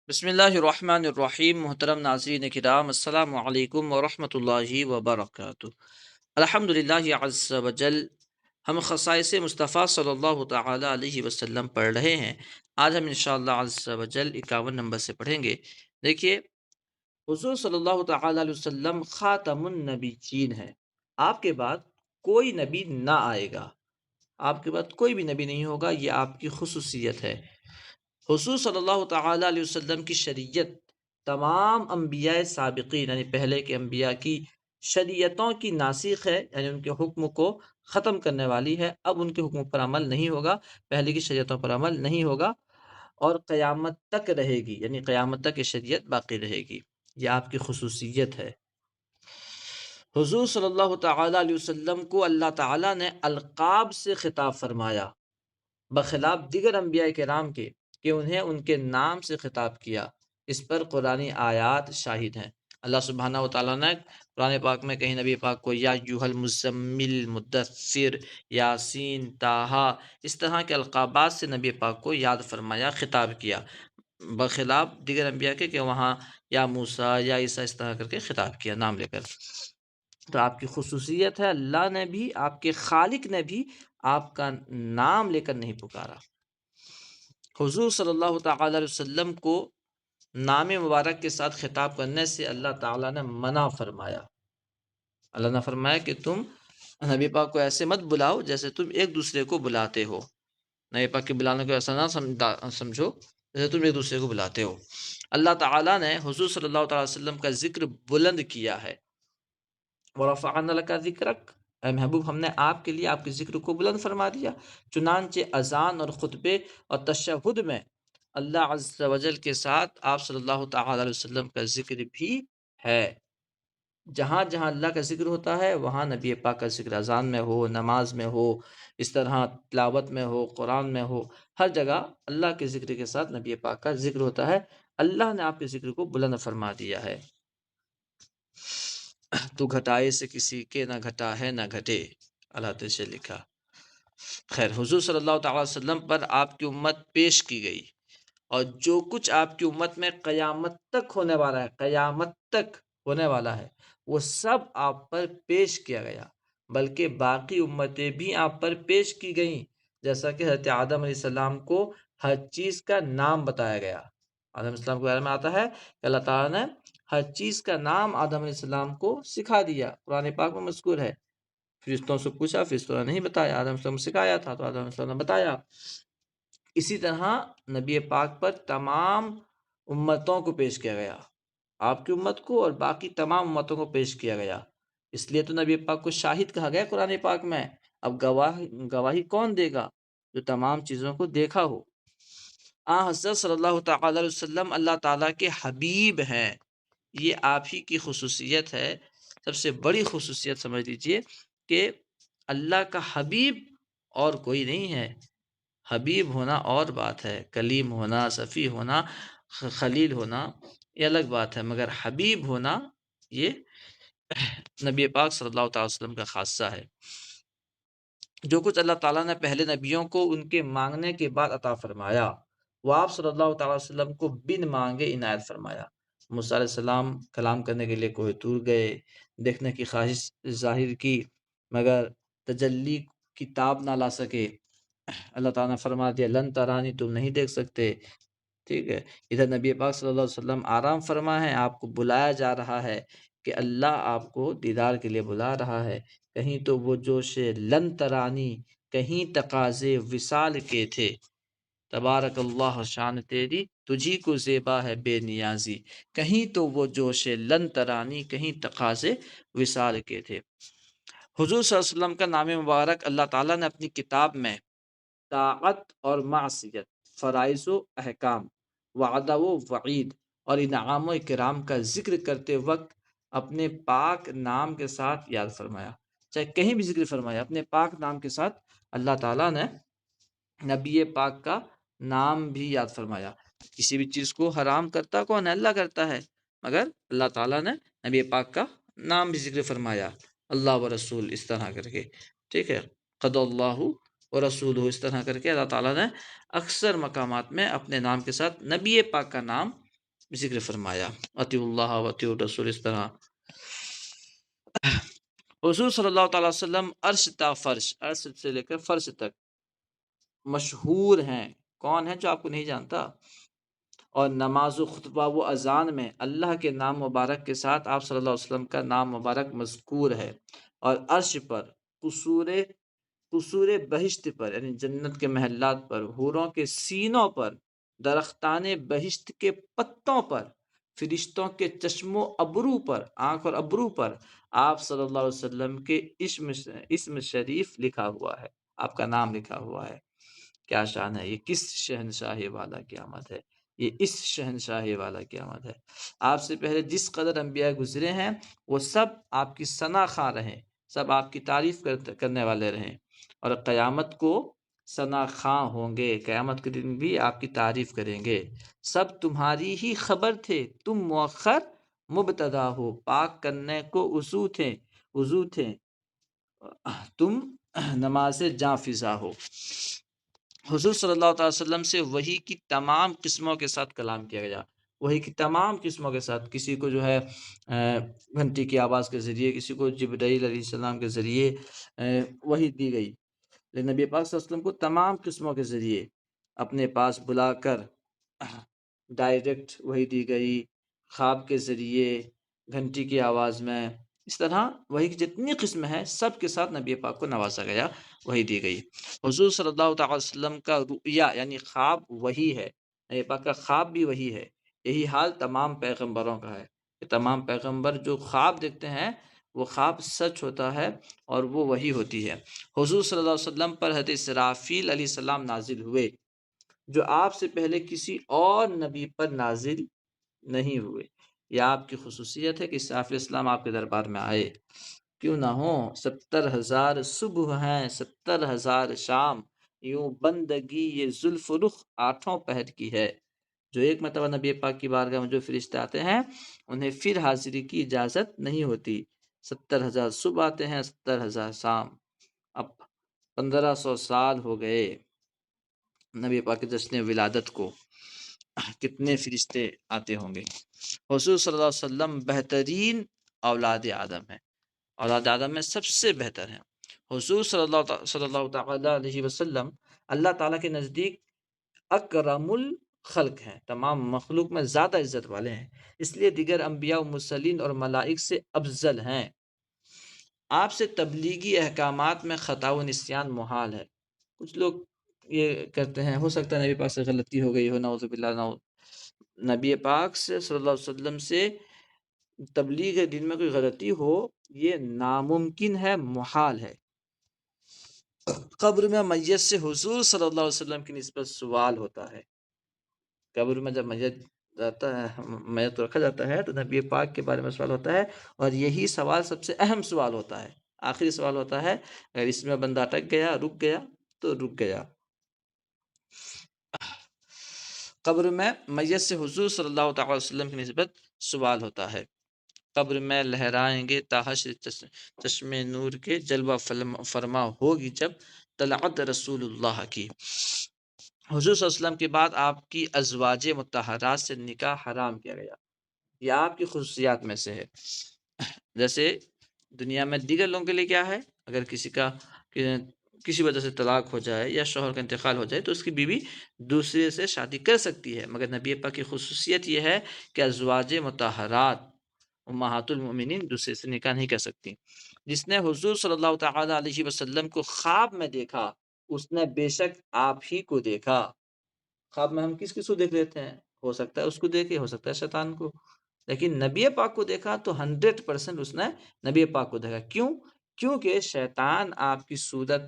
بسم اللہ الرحمن الرحیم۔ محترم ناظرین کرام، السلام علیکم ورحمۃ اللہ وبرکاتہ۔ الحمد للہ عز وجل، ہم خصائص مصطفیٰ صلی اللہ تعالی علیہ وسلم پڑھ رہے ہیں۔ آج ہم انشاءاللہ عز وجل 51 نمبر سے پڑھیں گے۔ دیکھیے، حضور صلی اللہ تعالی علیہ وسلم خاتم النبیین ہے۔ آپ کے بعد کوئی نبی نہ آئے گا، آپ کے بعد کوئی بھی نبی نہیں ہوگا، یہ آپ کی خصوصیت ہے۔ حضور صلی اللہ تعالی علیہ وسلم کی شریعت تمام انبیاء سابقین یعنی پہلے کے انبیاء کی شریعتوں کی ناسخ ہے، یعنی ان کے حکم کو ختم کرنے والی ہے۔ اب ان کے حکم پر عمل نہیں ہوگا، پہلے کی شریعتوں پر عمل نہیں ہوگا، اور قیامت تک رہے گی، یعنی قیامت تک یہ شریعت باقی رہے گی۔ یہ آپ کی خصوصیت ہے۔ حضور صلی اللہ تعالی علیہ وسلم کو اللہ تعالیٰ نے القاب سے خطاب فرمایا، بخلاف دیگر انبیاء کرام کے کہ انہیں ان کے نام سے خطاب کیا۔ اس پر قرآنی آیات شاہد ہیں۔ اللہ سبحانہ و تعالیٰ نے قرآن پاک میں کہیں نبی پاک کو یا ایھا المزمل، مدثر، یاسین، طٰہٰ، اس طرح کے القابات سے نبی پاک کو یاد فرمایا، خطاب کیا، بخلاف دیگر انبیاء کے کہ وہاں یا موسیٰ یا عیسیٰ اس طرح کر کے خطاب کیا نام لے کر۔ تو آپ کی خصوصیت ہے، اللہ نے بھی، آپ کے خالق نے بھی آپ کا نام لے کر نہیں پکارا۔ حضور صلی اللہ تعالی علیہ وسلم کو نام مبارک کے ساتھ خطاب کرنے سے اللہ تعالیٰ نے منع فرمایا۔ اللہ نے فرمایا کہ تم نبی پاک کو ایسے مت بلاؤ جیسے تم ایک دوسرے کو بلاتے ہو۔ نبی پاک کے بلانے کو ایسا نہ سمجھو جیسے تم ایک دوسرے کو بلاتے ہو۔ اللہ تعالیٰ نے حضور صلی اللہ تعالی وسلم کا ذکر بلند کیا ہے۔ وَرَفَعْنَا لَكَ ذِكْرَكَ، اے محبوب ہم نے آپ کے لیے آپ کے ذکر کو بلند فرما دیا۔ چنانچہ اذان اور خطبے اور تشہد میں اللہ عز و جل کے ساتھ آپ صلی اللہ تعالی علیہ وسلم کا ذکر بھی ہے۔ جہاں جہاں اللہ کا ذکر ہوتا ہے وہاں نبی پاک کا ذکر، اذان میں ہو، نماز میں ہو، اس طرح تلاوت میں ہو، قرآن میں ہو، ہر جگہ اللہ کے ذکر کے ساتھ نبی پاک کا ذکر ہوتا ہے۔ اللہ نے آپ کے ذکر کو بلند فرما دیا ہے۔ تو گھٹائے سے کسی کے نہ گھٹا ہے نہ گھٹے، اللہ تعالی سے لکھا۔ خیر، حضور صلی اللہ تعالی وسلم پر آپ کی امت پیش کی گئی، اور جو کچھ آپ کی امت میں قیامت تک ہونے والا ہے، قیامت تک ہونے والا ہے، وہ سب آپ پر پیش کیا گیا، بلکہ باقی امتیں بھی آپ پر پیش کی گئیں، جیسا کہ حضرت آدم علیہ السلام کو ہر چیز کا نام بتایا گیا۔ آدم علیہ السلام کے بارے میں آتا ہے کہ اللہ تعالیٰ نے ہر چیز کا نام آدم علیہ السلام کو سکھا دیا، قرآن پاک میں مذکور ہے۔ فرشتوں سے پوچھا، فرشتوں نے نہیں بتایا، آدم علیہ السلام نے سکھایا تھا تو آدم علیہ السلام نے بتایا۔ اسی طرح نبی پاک پر تمام امتوں کو پیش کیا گیا، آپ کی امت کو اور باقی تمام امتوں کو پیش کیا گیا۔ اس لیے تو نبی پاک کو شاہد کہا گیا قرآن پاک میں۔ اب گواہی کون دے گا؟ جو تمام چیزوں کو دیکھا ہو۔ حضرت صلی اللہ تعالی علیہ وسلم اللہ تعالیٰ کے حبیب ہیں، یہ آپ ہی کی خصوصیت ہے۔ سب سے بڑی خصوصیت سمجھ لیجئے کہ اللہ کا حبیب اور کوئی نہیں ہے۔ حبیب ہونا اور بات ہے، کلیم ہونا، صفی ہونا، خلیل ہونا، یہ الگ بات ہے، مگر حبیب ہونا یہ نبی پاک صلی اللہ تعالی وسلم کا خاصہ ہے۔ جو کچھ اللہ تعالیٰ نے پہلے نبیوں کو ان کے مانگنے کے بعد عطا فرمایا، وہ آپ صلی اللہ تعالی وسلم کو بن مانگے عنایت فرمایا۔ موسیٰ علیہ السلام کلام کرنے کے لیے کوہ طور گئے، دیکھنے کی خواہش ظاہر کی، مگر تجلی کی تاب نہ لا سکے۔ اللہ تعالیٰ نے فرما دیا لن ترانی، تم نہیں دیکھ سکتے، ٹھیک ہے۔ ادھر نبی پاک صلی اللہ علیہ وسلم آرام فرما ہے، آپ کو بلایا جا رہا ہے کہ اللہ آپ کو دیدار کے لیے بلا رہا ہے۔ کہیں تو وہ جوش لن ترانی، کہیں تقاضے وصال کے تھے، تبارک اللہ شان تیری تجھی کو زیبا ہے بے نیازی۔ کہیں تو وہ جوش لن ترانی، کہیں تقاضے وصال کے تھے۔ حضور صلی اللہ علیہ وسلم کا نام مبارک اللہ تعالیٰ نے اپنی کتاب میں طاعت اور معصیت، فرائض و احکام، وعدہ و وعید اور انعام و اکرام کا ذکر کرتے وقت اپنے پاک نام کے ساتھ یاد فرمایا۔ چاہے کہیں بھی ذکر فرمایا، اپنے پاک نام کے ساتھ اللہ تعالیٰ نے نبی پاک کا نام بھی یاد فرمایا۔ کسی بھی چیز کو حرام کرتا کون ہے؟ اللہ کرتا ہے، مگر اللہ تعالیٰ نے نبی پاک کا نام بھی ذکر فرمایا، اللہ و رسول اس طرح کر کے، ٹھیک ہے، قد اللہ و رسول اس طرح کر کے اللہ تعالیٰ نے اکثر مقامات میں اپنے نام کے ساتھ نبی پاک کا نام ذکر فرمایا، اطیعوا اللہ و اطیعوا الرسول، اس طرح حضور صلی اللہ تعالیٰ وسلم عرش تا فرش، عرش سے لے کر فرش تک مشہور ہیں۔ کون ہے جو آپ کو نہیں جانتا؟ اور نماز و خطبہ و اذان میں اللہ کے نام مبارک کے ساتھ آپ صلی اللہ علیہ وسلم کا نام مبارک مذکور ہے، اور عرش پر، قصور قصور بہشت پر یعنی جنت کے محلات پر، حوروں کے سینوں پر، درختان بہشت کے پتوں پر، فرشتوں کے چشم و ابرو پر، آنکھ اور ابرو پر آپ صلی اللہ علیہ وسلم کے اسم شریف لکھا ہوا ہے، آپ کا نام لکھا ہوا ہے۔ کیا شان ہے! یہ کس شہنشاہی والا قیامت ہے، یہ اس شہنشاہی والا قیامت ہے۔ آپ سے پہلے جس قدر انبیاء گزرے ہیں وہ سب آپ کی ثنا خواں رہیں، سب آپ کی تعریف کرنے والے رہیں، اور قیامت کو ثنا خواں ہوں گے، قیامت کے دن بھی آپ کی تعریف کریں گے۔ سب تمہاری ہی خبر تھے، تم مؤخر مبتدا ہو، پاک کرنے کو وضو تھے تم نماز جاں فضا ہو۔ حضور صلی اللہ تعالی وسلم سے وحی کی تمام قسموں کے ساتھ کلام کیا گیا، وحی کی تمام قسموں کے ساتھ، کسی کو جو ہے گھنٹی کی آواز کے ذریعے، کسی کو جبرائیل علیہ السلام کے ذریعے وحی دی گئی، لیکن نبی پاک صلی اللہ علیہ وسلم کو تمام قسموں کے ذریعے اپنے پاس بلا کر ڈائریکٹ وحی دی گئی، خواب کے ذریعے، گھنٹی کی آواز میں، اس طرح وحی کی جتنی قسم ہے سب کے ساتھ نبی پاک کو نوازا گیا، وحی دی گئی۔ حضور صلی اللہ تعالی وسلم کا رؤیا یعنی خواب وحی ہے، نبی پاک کا خواب بھی وحی ہے۔ یہی حال تمام پیغمبروں کا ہے کہ تمام پیغمبر جو خواب دیکھتے ہیں وہ خواب سچ ہوتا ہے اور وہ وحی ہوتی ہے۔ حضور صلی اللہ علیہ وسلم پر حضرت اسرافیل علیہ السلام نازل ہوئے، جو آپ سے پہلے کسی اور نبی پر نازل نہیں ہوئے۔ یہ آپ کی خصوصیت ہے کہ اسرافیل علیہ السلام آپ کے دربار میں آئے، کیوں نہ ہو 70,000 صبح ہیں 70,000 شام، یوں بندگی یہ زلف رخ 8 پہر کی ہے۔ جو ایک مرتبہ نبی پاک کی بارگاہ میں جو فرشتے آتے ہیں انہیں پھر حاضری کی اجازت نہیں ہوتی۔ 70,000 صبح آتے ہیں، 70,000 شام۔ اب 1500 سال ہو گئے نبی پاک کے جشن ولادت کو، کتنے فرشتے آتے ہوں گے۔ حضور صلی اللہ علیہ وسلم بہترین اولاد آدم ہیں، اولاد آدم میں سب سے بہتر ہیں۔ حضور صلی اللہ تعالی علیہ وسلم اللہ تعالیٰ کے نزدیک اکرم الخلق ہیں، تمام مخلوق میں زیادہ عزت والے ہیں، اس لیے دیگر انبیاء و مرسلین اور ملائک سے افضل ہیں۔ آپ سے تبلیغی احکامات میں خطا و نسیان محال ہے۔ کچھ لوگ یہ کرتے ہیں، ہو سکتا ہے نبی پاک سے غلطی ہو گئی ہو، نعوذ باللہ، نبی پاک سے صلی اللہ علیہ وسلم سے تبلیغ دین میں کوئی غلطی ہو، یہ ناممکن ہے، محال ہے۔ قبر میں میت سے حضور صلی اللہ علیہ وسلم کی نسبت سوال ہوتا ہے۔ قبر میں جب میت جاتا ہے، میت کو رکھا جاتا ہے تو نبی پاک کے بارے میں سوال ہوتا ہے، اور یہی سوال سب سے اہم سوال ہوتا ہے، آخری سوال ہوتا ہے۔ اگر اس میں بندہ اٹک گیا، رک گیا تو رک گیا۔ قبر میں میت سے حضور صلی اللہ تعالی وسلم کی نسبت سوال ہوتا ہے۔ قبر میں لہرائیں گے تا حشر چشم نور کے، جلوہ فرما ہوگی جب طلعت رسول اللہ کی۔ حضور صلی اللہ علیہ وسلم کے بعد آپ کی ازواج مطہرات سے نکاح حرام کیا گیا، یہ آپ کی خصوصیات میں سے ہے۔ جیسے دنیا میں دیگر لوگوں کے لیے کیا ہے، اگر کسی وجہ سے طلاق ہو جائے یا شوہر کا انتقال ہو جائے تو اس کی بیوی دوسرے سے شادی کر سکتی ہے، مگر نبی پاک کی خصوصیت یہ ہے کہ ازواج مطہرات امہات المؤمنین دوسرے سے نکاح نہیں کر سکتی۔ جس نے حضور صلی اللہ تعالی علیہ وسلم کو خواب میں دیکھا اس نے بے شک آپ ہی کو دیکھا۔ خواب میں ہم کس کو دیکھ لیتے ہیں، ہو سکتا ہے اس کو دیکھے، ہو سکتا ہے شیطان کو، لیکن نبی پاک کو دیکھا تو 100% اس نے نبی پاک کو دیکھا۔ کیونکہ شیطان آپ کی صورت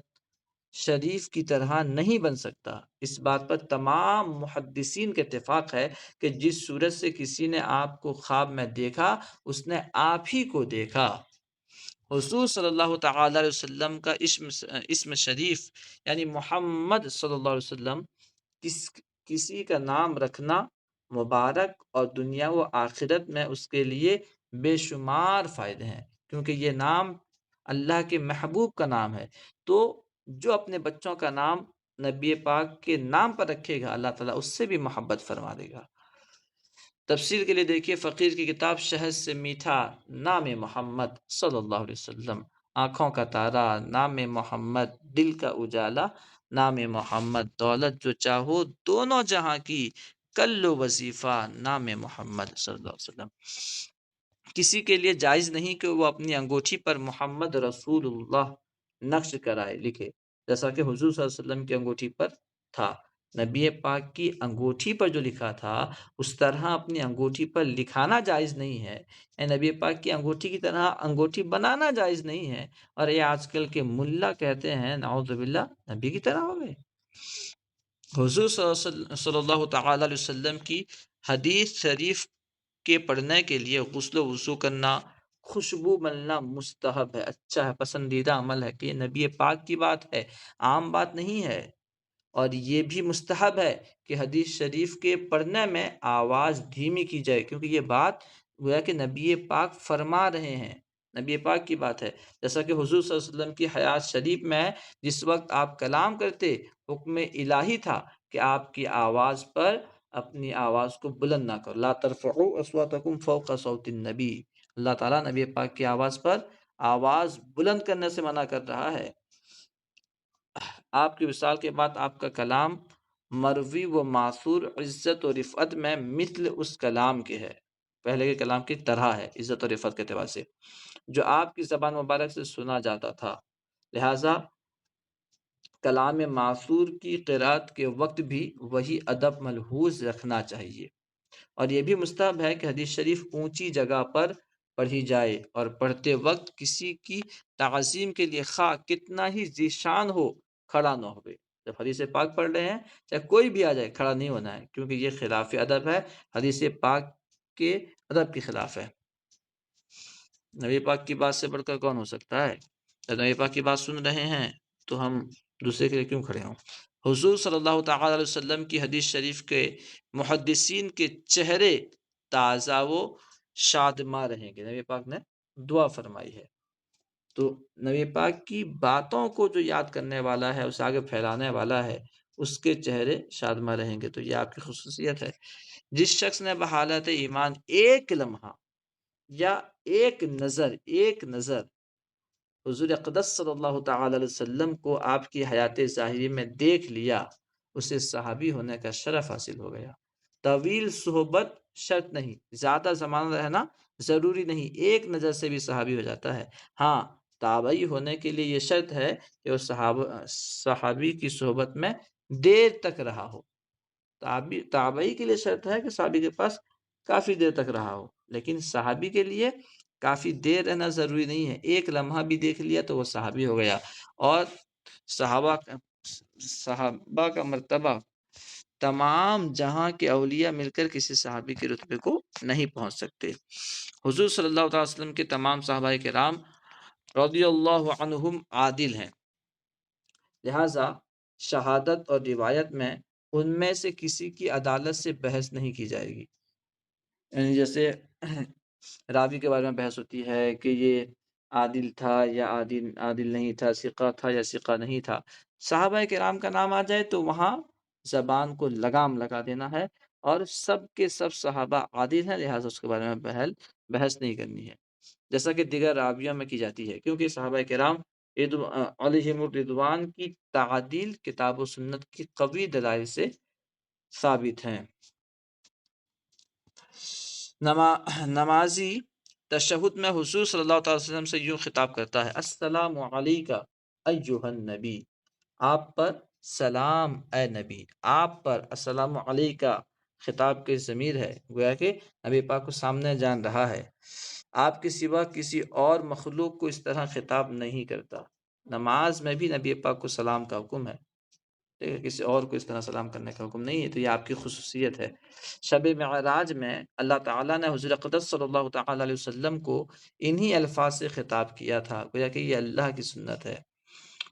شریف کی طرح نہیں بن سکتا۔ اس بات پر تمام محدثین کے اتفاق ہے کہ جس صورت سے کسی نے آپ کو خواب میں دیکھا اس نے آپ ہی کو دیکھا۔ حضور صلی اللہ تعالی علیہ وسلم کا اسم شریف یعنی محمد صلی اللہ علیہ وسلم کسی کا نام رکھنا مبارک، اور دنیا و آخرت میں اس کے لیے بے شمار فائدے ہیں، کیونکہ یہ نام اللہ کے محبوب کا نام ہے۔ تو جو اپنے بچوں کا نام نبی پاک کے نام پر رکھے گا اللہ تعالیٰ اس سے بھی محبت فرما دے گا۔ تفسیر کے لیے دیکھیے فقیر کی کتاب شہد سے میٹھا نام محمد صلی اللہ علیہ وسلم، آنکھوں کا تارا نام محمد، دل کا اجالا نام محمد، دولت جو چاہو دونوں جہاں کی، کلو وظیفہ نام محمد صلی اللہ علیہ وسلم۔ کسی کے لیے جائز نہیں کہ وہ اپنی انگوٹھی پر محمد رسول اللہ نقش کرائے، لکھے، جیسا کہ حضور صلی اللہ علیہ وسلم کی انگوٹھی پر تھا۔ نبی پاک کی انگوٹھی پر جو لکھا تھا اس طرح اپنی انگوٹھی پر لکھانا جائز نہیں ہے، نبی پاک کی انگوٹھی کی طرح انگوٹھی بنانا جائز نہیں ہے۔ اور یہ آج کل کے ملا کہتے ہیں نعوذ باللہ نبی کی طرح ہو گئے۔ حضور صلی اللہ تعالی علیہ وسلم کی حدیث شریف کے پڑھنے کے لیے غسل و وضو کرنا، خوشبو ملنا مستحب ہے، اچھا ہے، پسندیدہ عمل ہے، کہ یہ نبی پاک کی بات ہے، عام بات نہیں ہے۔ اور یہ بھی مستحب ہے کہ حدیث شریف کے پڑھنے میں آواز دھیمی کی جائے، کیونکہ یہ بات گویا کہ نبی پاک فرما رہے ہیں، نبی پاک کی بات ہے۔ جیسا کہ حضور صلی اللہ علیہ وسلم کی حیات شریف میں جس وقت آپ کلام کرتے، حکم الہی تھا کہ آپ کی آواز پر اپنی آواز کو بلند نہ کرو، لا ترفعوا اصواتکم فوق صوت النبی، اللہ تعالیٰ نبی پاک کی آواز پر آواز بلند کرنے سے منع کر رہا ہے۔ آپ کی وصال کے بعد آپ کا کلام مروی و معصور عزت و رفعت میں مثل اس کلام کے ہے، پہلے کے کلام کی طرح ہے عزت و رفعت کے اعتبار سے، جو آپ کی زبان مبارک سے سنا جاتا تھا۔ لہٰذا کلام معصور کی قرات کے وقت بھی وہی ادب ملحوظ رکھنا چاہیے۔ اور یہ بھی مستحب ہے کہ حدیث شریف اونچی جگہ پر پڑھی جائے، اور پڑھتے وقت کسی کی تعظیم کے لیے خواہ کتنا ہی ذیشان ہو کھڑا نہ ہوئے۔ جب حدیث پاک پڑھ رہے ہیں چاہے کوئی بھی آ جائے کھڑا نہیں ہونا ہے، کیونکہ یہ خلاف ادب ہے، حدیث پاک کے ادب کے خلاف ہے۔ نبی پاک کی بات سے بڑھ کر کون ہو سکتا ہے؟ جب نبی پاک کی بات سن رہے ہیں تو ہم دوسرے کے لیے کیوں کھڑے ہوں؟ حضور صلی اللہ تعالی علیہ وسلم کی حدیث شریف کے محدثین کے چہرے تازہ و شادماں رہیں گے، نبی پاک نے دعا فرمائی ہے۔ تو نبی پاک کی باتوں کو جو یاد کرنے والا ہے، اسے آگے پھیلانے والا ہے، اس کے چہرے شادماں رہیں گے، تو یہ آپ کی خصوصیت ہے۔ جس شخص نے بحالت ایمان ایک لمحہ یا ایک نظر حضور اقدس صلی اللہ تعالی علیہ وسلم کو آپ کی حیات ظاہری میں دیکھ لیا، اسے صحابی ہونے کا شرف حاصل ہو گیا۔ طویل صحبت شرط نہیں، زیادہ زمانہ رہنا ضروری نہیں، ایک نظر سے بھی صحابی ہو جاتا ہے۔ ہاں، تابعی ہونے کے لیے یہ شرط ہے کہ وہ صحابی کی صحبت میں دیر تک رہا ہو۔ تابعی کے لیے شرط ہے کہ صحابی کے پاس کافی دیر تک رہا ہو، لیکن صحابی کے لیے کافی دیر رہنا ضروری نہیں ہے، ایک لمحہ بھی دیکھ لیا تو وہ صحابی ہو گیا۔ اور صحابہ کا مرتبہ تمام جہاں کے اولیاء مل کر کسی صحابی کے رتبے کو نہیں پہنچ سکتے۔ حضور صلی اللہ علیہ وسلم کے تمام صحابہ کرام رضی اللہ عنہم عادل ہیں، لہذا شہادت اور روایت میں ان میں سے کسی کی عدالت سے بحث نہیں کی جائے گی۔ یعنی جیسے راوی کے بارے میں بحث ہوتی ہے کہ یہ عادل تھا یا عادل نہیں تھا، ثقہ تھا یا ثقہ نہیں تھا، صحابہ کرام کا نام آ جائے تو وہاں زبان کو لگام لگا دینا ہے، اور سب کے سب صحابہ عادل ہیں، لہٰذا اس کے بارے میں بحث نہیں کرنی ہے، جیسا کہ دیگر راویوں میں کی جاتی ہے، کیونکہ صحابہ کرام علیہم الرضوان کی تعدیل کتاب و سنت کی قوی دلائل سے ثابت ہیں۔ نمازی تشہد میں حضور صلی اللہ تعالی وسلم سے یوں خطاب کرتا ہے: السلام علیکہ ایہا النبی، آپ پر سلام اے نبی، آپ پر السلام علیکہ خطاب کے ضمیر ہے، گویا کہ نبی پاک کو سامنے جان رہا ہے، آپ کے سوا کسی اور مخلوق کو اس طرح خطاب نہیں کرتا۔ نماز میں بھی نبی پاک کو سلام کا حکم ہے، کسی اور کو اس طرح سلام کرنے کا حکم نہیں ہے، تو یہ آپ کی خصوصیت ہے۔ شب معراج میں اللہ تعالیٰ نے حضور اقدس صلی اللہ تعالیٰ علیہ وسلم کو انہی الفاظ سے خطاب کیا تھا، گویا کہ یہ اللہ کی سنت ہے۔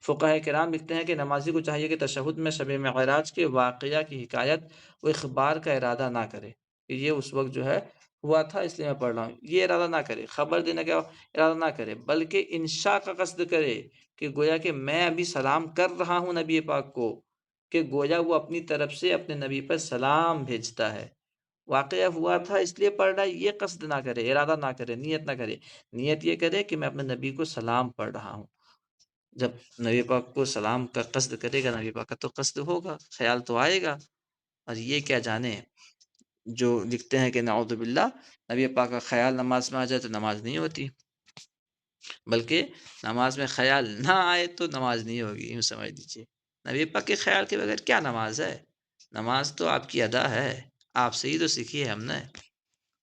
فقہاء کرام لکھتے ہیں کہ نمازی کو چاہیے کہ تشہد میں شب معراج کے واقعہ کی حکایت و اخبار کا ارادہ نہ کرے، کہ یہ اس وقت جو ہے ہوا تھا اس لیے میں پڑھ رہا ہوں، یہ ارادہ نہ کرے، خبر دینے کا ارادہ نہ کرے، بلکہ انشاء کا قصد کرے، کہ گویا کہ میں ابھی سلام کر رہا ہوں نبی پاک کو، کہ گویا وہ اپنی طرف سے اپنے نبی پر سلام بھیجتا ہے، واقعہ ہوا تھا اس لیے پڑھ رہا ہے، یہ قصد نہ کرے، ارادہ نہ کرے، نیت نہ کرے. نیت یہ کرے کہ میں اپنے نبی کو سلام پڑھ رہا ہوں. جب نبی پاک کو سلام کا قصد کرے گا، نبی پاک کا تو قصد ہوگا، خیال تو آئے گا. اور یہ کیا جانے جو لکھتے ہیں کہ نعوذ باللہ نبی پاک کا خیال نماز میں آ جائے تو نماز نہیں ہوتی، بلکہ نماز میں خیال نہ آئے تو نماز نہیں ہوگی. یوں سمجھ لیجیے، نبی پاک کے خیال کے بغیر کیا نماز ہے؟ نماز تو آپ کی ادا ہے، آپ سے ہی تو سیکھی ہے ہم نے.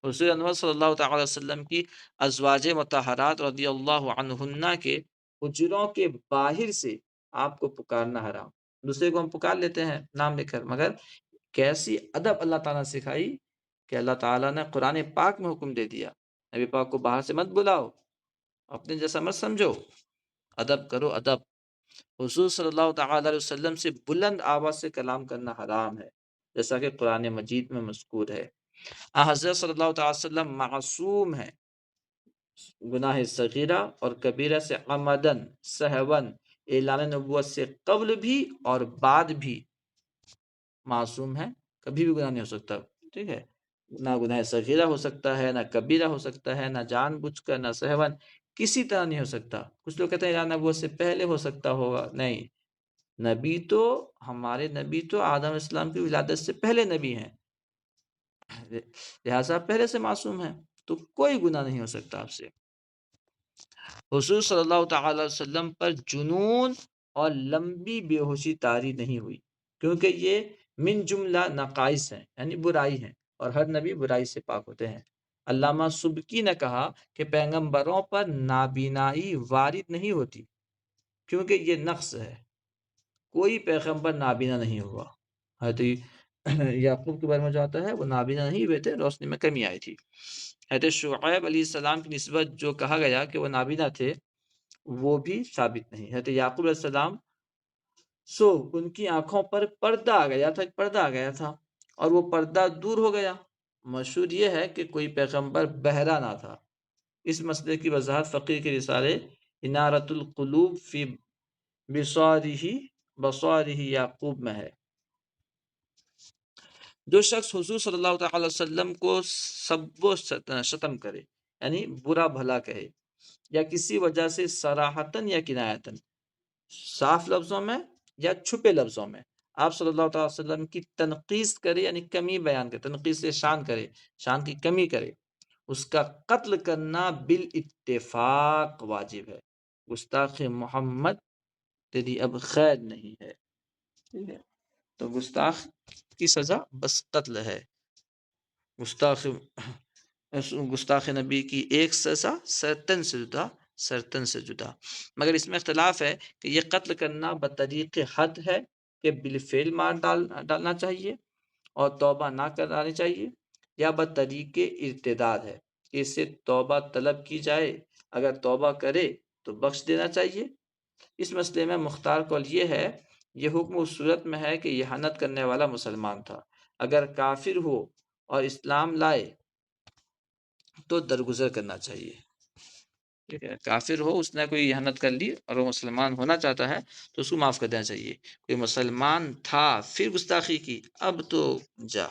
حضور انور صلی اللہ تعالی وسلم کی ازواج مطہرات رضی اللہ عنہن کے حجروں کے باہر سے آپ کو پکارنا حرام. دوسرے کو ہم پکار لیتے ہیں نام لے کر، مگر کیسی ادب اللہ تعالیٰ نے سکھائی کہ اللہ تعالیٰ نے قرآن پاک میں حکم دے دیا، نبی پاک کو باہر سے مت بلاؤ، اپنے جیسا مت سمجھو، ادب کرو ادب. حضور صلی اللہ تعالیٰ علیہ وسلم سے بلند آواز سے کلام کرنا حرام ہے، جیسا کہ قرآن مجید میں مذکور ہے. حضرت صلی اللہ تعالی وسلم معصوم ہے، گناہ صغیرہ اور کبیرہ سے عمدن سہون، اعلان نبوت سے قبل بھی اور بعد بھی معصوم ہے، کبھی بھی گناہ نہیں ہو سکتا. ٹھیک ہے، نہ گناہ صغیرہ ہو سکتا ہے، نہ کبیرہ ہو سکتا ہے، نہ جان بوجھ کر، نہ سہون، کسی طرح نہیں ہو سکتا. کچھ لوگ کہتے ہیں اعلان نبوت سے پہلے ہو سکتا ہوگا، نہیں. نبی تو ہمارے نبی تو آدم علیہ السلام کی ولادت سے پہلے نبی ہیں، لہٰذا پہلے سے معصوم ہے، تو کوئی گناہ نہیں ہو سکتا آپ سے. حضور صلی اللہ تعالی وسلم پر جنون اور لمبی بے ہوشی طاری نہیں ہوئی، کیونکہ یہ من جملہ نقائص ہیں، یعنی برائی ہیں، اور ہر نبی برائی سے پاک ہوتے ہیں. علامہ سبکی نے کہا کہ پیغمبروں پر نابینائی وارد نہیں ہوتی، کیونکہ یہ نقص ہے، کوئی پیغمبر نابینا نہیں ہوا. حضرت یعقوب کے بارے میں جو آتا ہے وہ نابینا نہیں ہوئے تھے، روشنی میں کمی آئی تھی. حضرت شعیب علیہ السلام کی نسبت جو کہا گیا کہ وہ نابینا تھے، وہ بھی ثابت نہیں. حضرت یعقوب علیہ السلام ان کی آنکھوں پر پردہ آ گیا تھا، ایک پردہ آ گیا تھا، اور وہ پردہ دور ہو گیا. مشہور یہ ہے کہ کوئی پیغمبر بہرا نہ تھا. اس مسئلے کی وضاحت فقیر کے رسالے انارت القلوب فی بصارہ یعقوب میں ہے. جو شخص حضور صلی اللہ تعالی وسلم کو سب و شتم کرے، یعنی برا بھلا کہے، یا کسی وجہ سے صراحتاً یا کنایتاً، صاف لفظوں میں یا چھپے لفظوں میں، آپ صلی اللہ تعالی وسلم کی تنقیص کرے، یعنی کمی بیان کرے، تنقیص سے شان کرے، شان کی کمی کرے، اس کا قتل کرنا بالاتفاق واجب ہے. گستاخ محمد تیری اب خیر نہیں ہے. ٹھیک ہے، تو گستاخ کی سزا بس قتل ہے. گستاخ نبی کی ایک سزا سرطن سے جدا. مگر اس میں اختلاف ہے کہ یہ قتل کرنا بطریق حد ہے کہ بالفعل مار ڈالنا چاہیے اور توبہ نہ کرانی چاہیے، یا بطریق ارتداد ہے کہ اس سے توبہ طلب کی جائے، اگر توبہ کرے تو بخش دینا چاہیے. اس مسئلے میں مختار قول یہ ہے، یہ حکم اس صورت میں ہے کہ یہ احانت کرنے والا مسلمان تھا. اگر کافر ہو اور اسلام لائے تو درگزر کرنا چاہیے. ٹھیک ہے، کافر ہو، اس نے کوئی احانت کر لی اور وہ مسلمان ہونا چاہتا ہے تو اس کو معاف کر دینا چاہیے. کوئی مسلمان تھا پھر گستاخی کی، اب تو جا.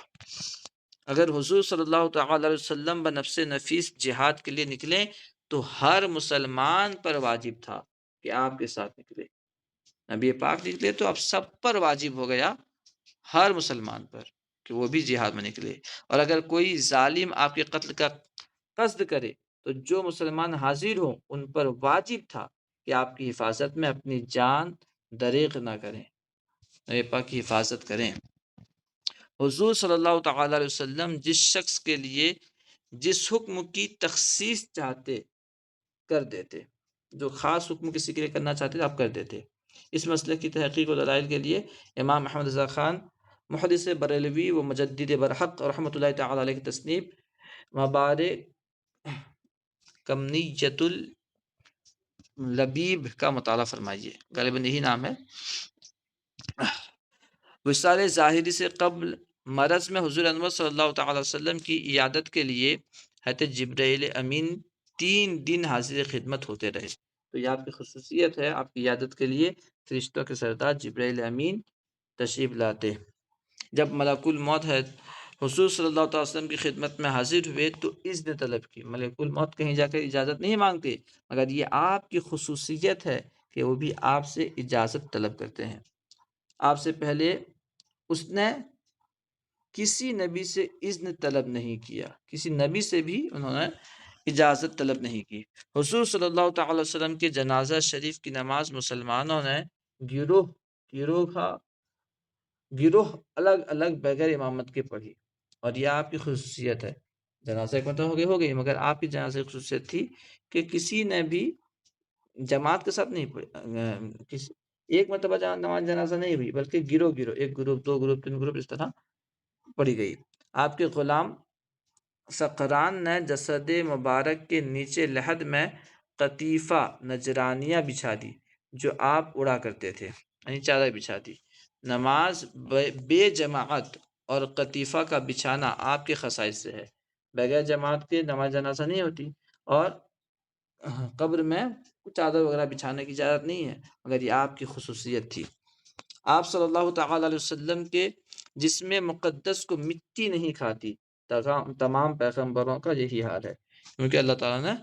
اگر حضور صلی اللہ تعالی علیہ وسلم بنفس نفیس جہاد کے لیے نکلیں تو ہر مسلمان پر واجب تھا کہ آپ کے ساتھ نکلے. نبی پاک نکلے تو اب سب پر واجب ہو گیا، ہر مسلمان پر، کہ وہ بھی جہاد میں نکلے. اور اگر کوئی ظالم آپ کے قتل کا قصد کرے تو جو مسلمان حاضر ہوں ان پر واجب تھا کہ آپ کی حفاظت میں اپنی جان دریغ نہ کریں، نبی پاک کی حفاظت کریں. حضور صلی اللہ تعالی علیہ وسلم جس شخص کے لیے جس حکم کی تخصیص چاہتے کر دیتے، جو خاص حکم کسی کے لیے کرنا چاہتے آپ کر دیتے. اس مسئلے کی تحقیق و دلائل کے لیے امام احمد رضا خان محدث بریلوی و مجدد برحق رحمۃ اللہ تعالی علیہ کی تصنیف مبارک کمنیت اللبیب کا مطالعہ فرمائیے، غالباً یہی نام ہے. وصال ظاہری سے قبل مرض میں حضور انور صلی اللہ تعالی وسلم کی عیادت کے لیے حضرت جبرائیل امین 3 دن حاضر خدمت ہوتے رہے. تو یہ آپ کی خصوصیت ہے، آپ کی عیادت کے لیے فرشتوں کے سردار جبرائیل امین تشریف لاتے. جب ملک الموت ہے حضور صلی اللہ تعالی وسلم کی خدمت میں حاضر ہوئے تو اذن طلب کی. ملک الموت کہیں جا کر اجازت نہیں مانگتے، مگر یہ آپ کی خصوصیت ہے کہ وہ بھی آپ سے اجازت طلب کرتے ہیں. آپ سے پہلے اس نے کسی نبی سے اذن طلب نہیں کیا، کسی نبی سے بھی انہوں نے اجازت طلب نہیں کی. حضور صلی اللہ تعالی وسلم کے جنازہ شریف کی نماز مسلمانوں نے گروہ گروہ گروہ الگ الگ بغیر امامت کے پڑھی، اور یہ آپ کی خصوصیت ہے. جنازہ ایک مرتبہ ہو گئی، مگر آپ کی جنازہ کی خصوصیت تھی کہ کسی نے بھی جماعت کے ساتھ نہیں پڑھی. کسی ایک مرتبہ نماز جنازہ نہیں ہوئی، بلکہ گروہ گروہ، ایک گروپ، دو گروپ، تین گروپ، اس طرح پڑھی گئی. آپ کے غلام سقران نے جسد مبارک کے نیچے لحد میں قطیفہ نجرانیہ بچھا دی جو آپ اڑا کرتے تھے، یعنی چادر بچھا دی. نماز بے جماعت اور قطیفہ کا بچھانا آپ کے خصائص سے ہے. بغیر جماعت کے نماز جنازہ نہیں ہوتی، اور قبر میں چادر وغیرہ بچھانے کی اجازت نہیں ہے، مگر یہ آپ کی خصوصیت تھی. آپ صلی اللہ تعالی علیہ وسلم کے جسم مقدس کو مٹی نہیں کھاتی. تمام پیغمبروں کا یہی حال ہے، کیونکہ اللہ تعالیٰ نے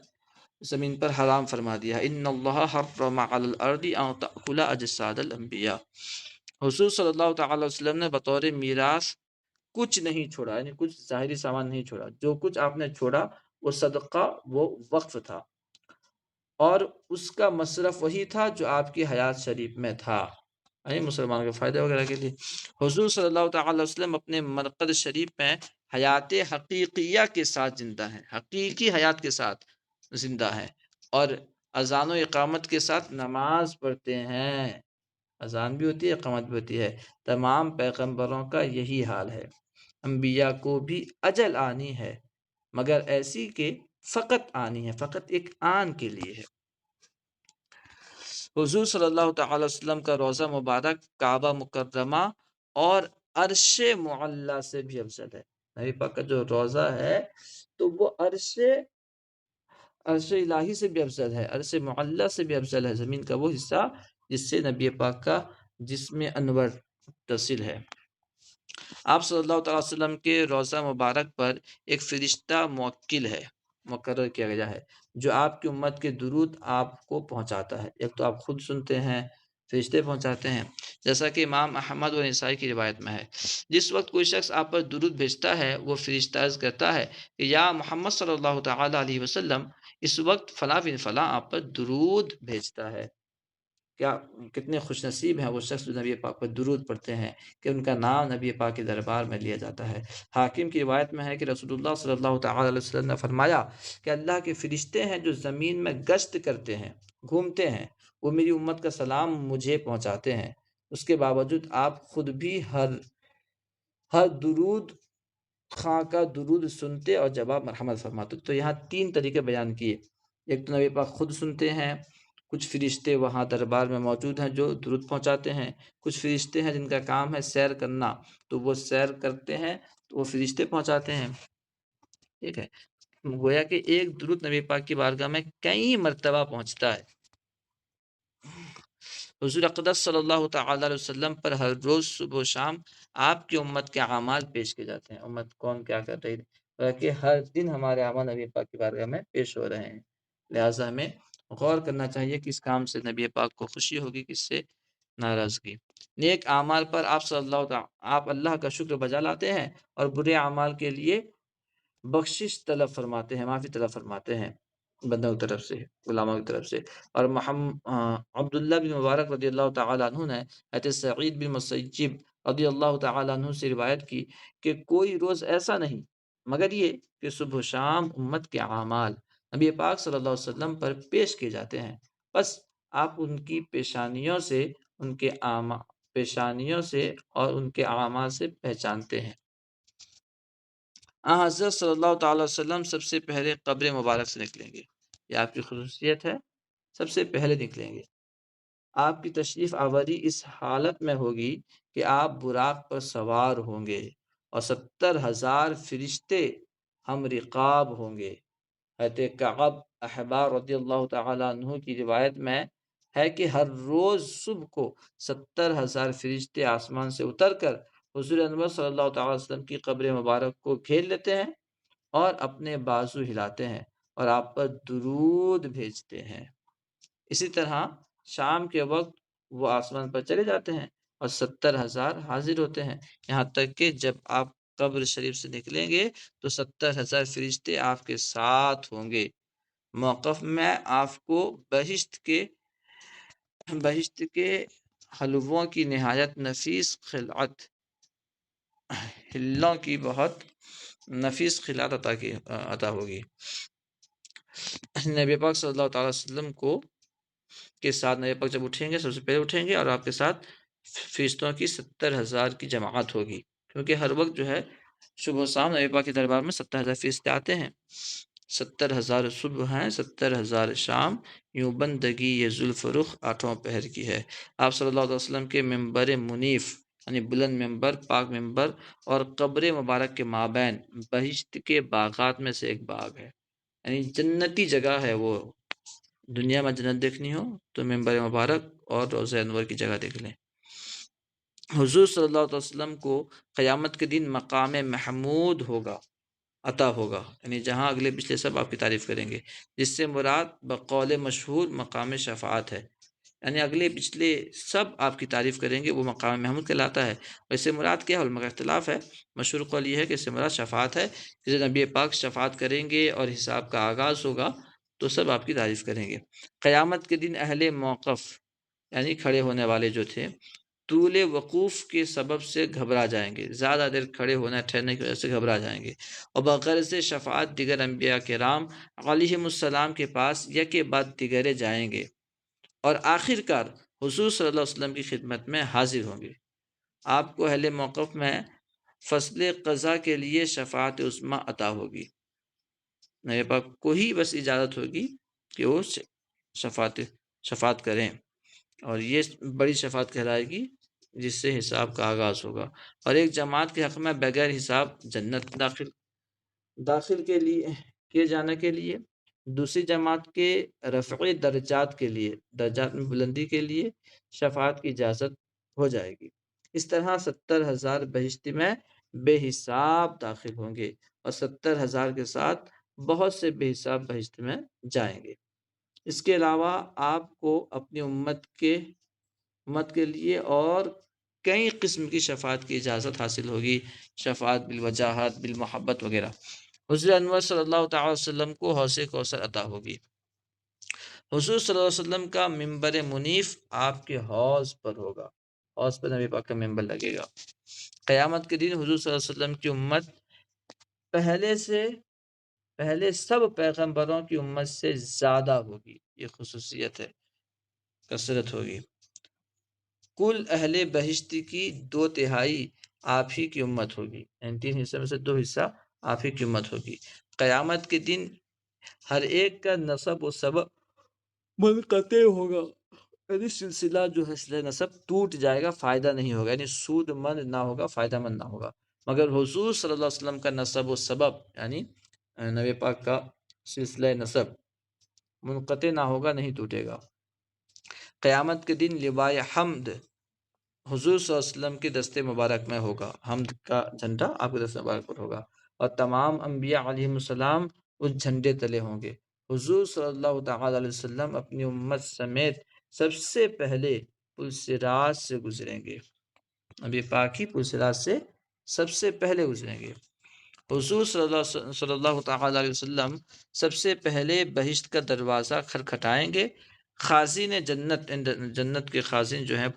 زمین پر حرام فرما دیا ہے. ان اللہ حرم علی الارض ان تأکل اجساد الانبیاء. حضور صلی اللہ تعالی وسلم نے بطور میراث کچھ نہیں چھوڑا، یعنی کچھ ظاہری سامان نہیں چھوڑا. جو کچھ آپ نے چھوڑا وہ صدقہ، وہ وقف تھا، اور اس کا مصرف وہی تھا جو آپ کی حیات شریف میں تھا، یعنی مسلمانوں کے فائدے وغیرہ کے لیے. حضور صلی اللہ تعالی وسلم اپنے مرقد شریف میں حیات حقیقیہ کے ساتھ زندہ ہیں، حقیقی حیات کے ساتھ زندہ ہیں، اور اذان و اقامت کے ساتھ نماز پڑھتے ہیں. اذان بھی ہوتی ہے، اقامت بھی ہوتی ہے. تمام پیغمبروں کا یہی حال ہے. انبیاء کو بھی اجل آنی ہے، مگر ایسی کہ فقط آنی ہے، فقط ایک آن کے لیے ہے. حضور صلی اللہ تعالی وسلم کا روضہ مبارک کعبہ مکرمہ اور عرش معلی سے بھی افضل ہے. نبی پاک کا جو روضہ ہے تو وہ عرش الہی سے بھی افضل ہے، عرش معلی سے بھی افضل ہے. زمین کا وہ حصہ جس سے نبی پاک کا جسم انور متصل ہے. آپ صلی اللہ تعالی وسلم کے روضہ مبارک پر ایک فرشتہ موکل ہے، مقرر کیا گیا ہے، جو آپ کی امت کے درود آپ کو پہنچاتا ہے. ایک تو آپ خود سنتے ہیں، فرشتے پہنچاتے ہیں، جیسا کہ امام احمد و نسائی کی روایت میں ہے. جس وقت کوئی شخص آپ پر درود بھیجتا ہے، وہ فرشتہ عرض کرتا ہے کہ یا محمد صلی اللہ تعالی علیہ وسلم، اس وقت فلاں بن فلاں آپ پر درود بھیجتا ہے. کیا کتنے خوش نصیب ہیں وہ شخص جو نبی پاک پر درود پڑھتے ہیں کہ ان کا نام نبی پاک کے دربار میں لیا جاتا ہے. حاکم کی روایت میں ہے کہ رسول اللہ صلی اللہ تعالی علیہ وسلم نے فرمایا کہ اللہ کے فرشتے ہیں جو زمین میں گشت کرتے ہیں، گھومتے ہیں، وہ میری امت کا سلام مجھے پہنچاتے ہیں. اس کے باوجود آپ خود بھی ہر درود خاں کا درود سنتے اور جواب مرحمت فرماتے. تو یہاں تین طریقے بیان کیے. ایک تو نبی پاک خود سنتے ہیں، کچھ فرشتے وہاں دربار میں موجود ہیں جو درود پہنچاتے ہیں، کچھ فرشتے ہیں جن کا کام ہے سیر کرنا، تو وہ سیر کرتے ہیں تو وہ فرشتے پہنچاتے ہیں. ٹھیک ہے، گویا کہ ایک درود نبی پاک کی بارگاہ میں کئی مرتبہ پہنچتا ہے. حضور اقدس صلی اللہ تعالی علیہ وسلم پر ہر روز صبح و شام آپ کی امت کے اعمال پیش کیے جاتے ہیں. امت کون کیا کر رہی ہے کہ ہر دن ہمارے اعمال نبی پاک کی بارگاہ میں پیش ہو رہے ہیں. لہٰذا ہمیں غور کرنا چاہیے کہ اس کام سے نبی پاک کو خوشی ہوگی، کس سے ناراضگی. نیک اعمال پر آپ اللہ کا شکر بجا لاتے ہیں، اور برے اعمال کے لیے بخشش طلب فرماتے ہیں، معافی طلب فرماتے ہیں بندوں کی طرف سے، غلاموں کی طرف سے. اور عبداللہ بن مبارک رضی اللہ تعالیٰ عنہ نے حضرت سعید بن مسیب رضی اللہ تعالیٰ عنہ سے روایت کی کہ کوئی روز ایسا نہیں مگر یہ کہ صبح و شام امت کے اعمال نبی پاک صلی اللہ علیہ وسلم پر پیش کیے جاتے ہیں، بس آپ ان کی پیشانیوں سے اور ان کے اعمال سے پہچانتے ہیں. حضرت صلی اللہ تعالی وسلم سب سے پہلے قبر مبارک سے نکلیں گے. یہ آپ کی خصوصیت ہے، سب سے پہلے نکلیں گے. آپ کی تشریف آوری اس حالت میں ہوگی کہ آپ براق پر سوار ہوں گے اور 70,000 فرشتے ہم رقاب ہوں گے. حضرت کعب احبار رضی اللہ تعالیٰ عنہ کی روایت میں ہے کہ ہر روز صبح کو 70,000 فرشتے آسمان سے اتر کر حضور انور صلی اللہ تعالی وسلم کی قبر مبارک کو گھیر لیتے ہیں اور اپنے بازو ہلاتے ہیں اور آپ پر درود بھیجتے ہیں۔ اسی طرح شام کے وقت وہ آسمان پر چلے جاتے ہیں اور 70,000 حاضر ہوتے ہیں، یہاں تک کہ جب آپ قبر شریف سے نکلیں گے تو 70,000 فرشتے آپ کے ساتھ ہوں گے۔ موقف میں آپ کو بہشت کے حلووں کی نہایت نفیس خلعت ہلوں کی بہت نفیس خلعت عطا ہوگی۔ نبی پاک صلی اللہ تعالی وسلم کے ساتھ نبی پاک جب اٹھیں گے، سب سے پہلے اٹھیں گے اور آپ کے ساتھ فرشتوں کی 70,000 کی جماعت ہوگی، کیونکہ ہر وقت جو ہے صبح و شام نبی پاک کے دربار میں 70,000 فرشتے آتے ہیں۔ 70,000 صبح ہیں، 70,000 شام، یوں بندگی یہ زلف رخ آٹھوں پہر کی ہے۔ آپ صلی اللہ علیہ وسلم کے ممبر منیف یعنی بلند ممبر، پاک ممبر اور قبر مبارک کے مابین بہشت کے باغات میں سے ایک باغ ہے، یعنی جنتی جگہ ہے۔ وہ دنیا میں جنت دیکھنی ہو تو ممبر مبارک اور روضہ انور کی جگہ دیکھ لیں۔ حضور صلی اللہ علیہ وسلم کو قیامت کے دن مقام محمود عطا ہوگا، یعنی جہاں اگلے پچھلے سب آپ کی تعریف کریں گے، جس سے مراد بقول مشہور مقام شفاعت ہے، یعنی اگلے پچھلے سب آپ کی تعریف کریں گے، وہ مقام محمود کہلاتا ہے۔ اور اس سے مراد کیا ہے؟ علماء کا اختلاف ہے، مشہور قول یہ ہے کہ اس سے مراد شفاعت ہے، جسے نبی پاک شفاعت کریں گے اور حساب کا آغاز ہوگا تو سب آپ کی تعریف کریں گے۔ قیامت کے دن اہل موقف یعنی کھڑے ہونے والے جو تھے، طول وقوف کے سبب سے گھبرا جائیں گے، زیادہ دیر کھڑے ہونا ٹھہرنے کی وجہ سے گھبرا جائیں گے، اور بغرض شفاعت دیگر انبیاء کرام علیہم السلام کے پاس یکے بعد دیگرے جائیں گے اور آخر کار حضور صلی اللہ علیہ وسلم کی خدمت میں حاضر ہوں گے۔ آپ کو اہل موقف میں فصل قضا کے لیے شفاعت عظمیٰ عطا ہوگی، نبی پاک کو ہی بس اجازت ہوگی کہ وہ شفاعت کریں، اور یہ بڑی شفاعت کہلائے گی جس سے حساب کا آغاز ہوگا۔ اور ایک جماعت کے حق میں بغیر حساب جنت داخل کے لیے کیے جانے کے لیے، دوسری جماعت کے رفع درجات کے لیے، درجات میں بلندی کے لیے شفاعت کی اجازت ہو جائے گی۔ اس طرح 70,000 بہشتی میں بے حساب داخل ہوں گے اور 70,000 کے ساتھ بہت سے بے حساب بہشت میں جائیں گے۔ اس کے علاوہ آپ کو اپنی امت کے لیے اور کئی قسم کی شفاعت کی اجازت حاصل ہوگی، شفاعت بالوجاہت، بالمحبت وغیرہ۔ حضور انور صلی اللہ تعالی وسلم کو حوض کوثر عطا ہوگی۔ حضور صلی اللہ علیہ وسلم کا ممبر منیف آپ کے حوض پر ہوگا، حوض پر نبی پاک کا ممبر لگے گا۔ قیامت کے دن حضور صلی اللہ علیہ وسلم کی امت پہلے سب پیغمبروں کی امت سے زیادہ ہوگی، یہ خصوصیت ہے، کثرت ہوگی۔ کل اہل بہشت کی 2/3 آپ ہی کی امت ہوگی، یعنی 3 حصے میں سے 2 حصہ آپ ہی کی امت ہوگی۔ قیامت کے دن ہر ایک کا نسب و سبب منقطع ہوگا، یعنی سلسلہ جو ہے سلسلہ نسب ٹوٹ جائے گا، فائدہ نہیں ہوگا، یعنی سود مند نہ ہوگا، فائدہ مند نہ ہوگا۔ مگر حضور صلی اللہ علیہ وسلم کا نسب و سبب یعنی نبی پاک کا سلسلہ نسب منقطع نہ ہوگا، نہیں ٹوٹے گا۔ قیامت کے دن لوائے حمد حضور صلی اللہ علیہ وسلم کے دستے مبارک میں ہوگا، حمد کا جھنڈا آپ کے دستے مبارک پر ہوگا، اور تمام انبیاء علیہم السلام اس جھنڈے تلے ہوں گے۔ حضور صلی اللہ تعالی علیہ وسلم اپنی امت سمیت سب سے پہلے پل صراط سے گزریں گے، نبی پاک ہی پل صراط سے سب سے پہلے گزریں گے۔ حضور صلی اللہ تعالی علیہ وسلم سب سے پہلے بہشت کا دروازہ کھٹکھٹائیں گے۔ خازن جنت کے خازن جو ہیں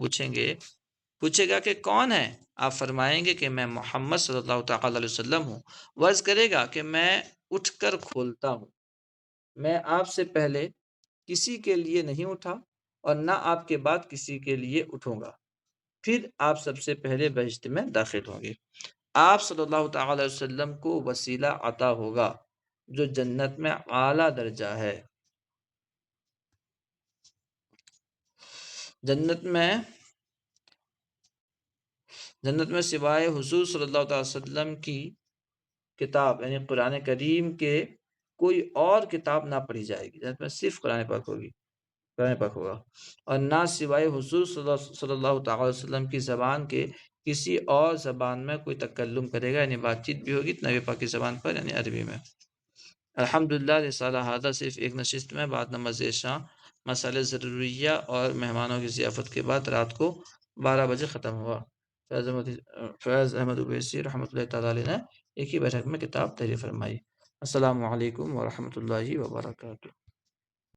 پوچھے گا کہ کون ہے؟ آپ فرمائیں گے کہ میں محمد صلی اللہ تعالی علیہ وسلم ہوں۔ عرض کرے گا کہ میں اٹھ کر کھولتا ہوں، میں آپ سے پہلے کسی کے لیے نہیں اٹھا اور نہ آپ کے بعد کسی کے لیے اٹھوں گا، پھر آپ سب سے پہلے بہشت میں داخل ہوں گے۔ آپ صلی اللہ تعالی علیہ وسلم کو وسیلہ عطا ہوگا جو جنت میں اعلیٰ درجہ ہے۔ جنت میں سوائے حضور صلی اللہ تعالی وسلم کی کتاب یعنی قرآن کریم کے کوئی اور کتاب نہ پڑھی جائے گی، جنت میں صرف قرآن پاک ہوگا، اور نہ سوائے حضور صلی اللہ تعالی وسلم کی زبان کے کسی اور زبان میں کوئی تکلم کرے گا، یعنی بات چیت بھی ہوگی نبی پاک کی زبان پر یعنی عربی میں۔ الحمدللہ رسالہ ہادہ صرف ایک نشست میں بعد نماز عشاء مسائل ضروریہ اور مہمانوں کی ضیافت کے بعد رات کو 12 بجے ختم ہوا۔ فیض احمد اویسی رحمۃ اللہ تعالی علیہ نے ایک ہی بیٹھک میں کتاب تحریر فرمائی۔ السلام علیکم ورحمۃ اللہ وبرکاتہ۔